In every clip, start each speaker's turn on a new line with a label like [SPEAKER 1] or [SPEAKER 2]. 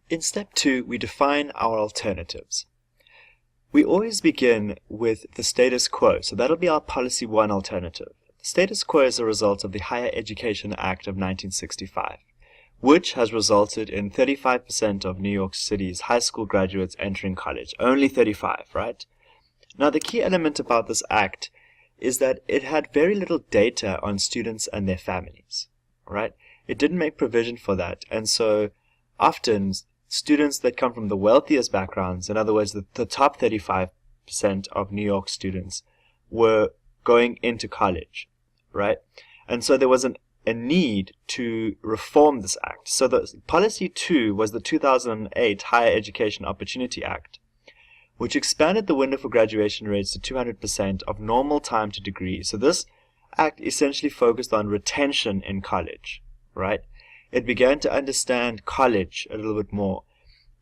[SPEAKER 1] In step 2, we define our alternatives. We always begin with the status quo, so that'll be our policy 1 alternative. The status quo is a result of the Higher Education Act of 1965, which has resulted in 35% of New York City's high school graduates entering college. Only 35, right? Now, the key element about this act is that it had very little data on students and their families, right? It didn't make provision for that, and so often students that come from the wealthiest backgrounds, in other words, the top 35% of New York students, were going into college, right? And so there was a need to reform this act. So the policy 2 was the 2008 Higher Education Opportunity Act, which expanded the window for graduation rates to 200% of normal time to degree. So this act essentially focused on retention in college, right? It began to understand college a little bit more.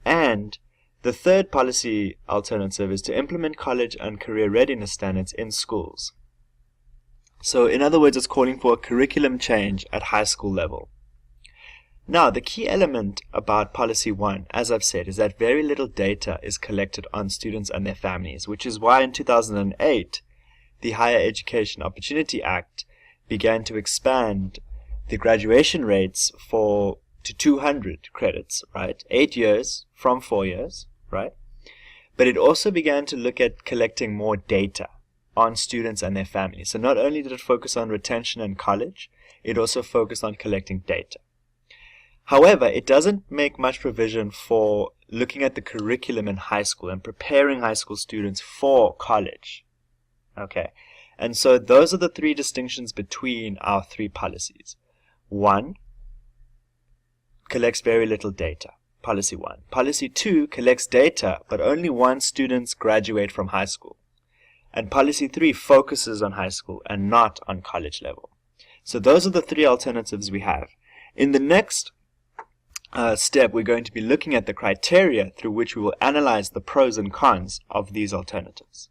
[SPEAKER 1] And the third policy alternative is to implement college and career readiness standards in schools. So in other words, it's calling for a curriculum change at high school level. Now, the key element about policy 1, as I've said, is that very little data is collected on students and their families, which is why in 2008, the Higher Education Opportunity Act began to expand the graduation rates to 200 credits, right? 8 years from 4 years, right? But it also began to look at collecting more data on students and their families. So not only did it focus on retention in college, it also focused on collecting data. However, it doesn't make much provision for looking at the curriculum in high school and preparing high school students for college. Okay, and so those are the three distinctions between our three policies. 1, collects very little data, policy 1. Policy 2 collects data, but only once students graduate from high school. And policy 3 focuses on high school and not on college level. So those are the three alternatives we have. In the next step, we're going to be looking at the criteria through which we will analyze the pros and cons of these alternatives.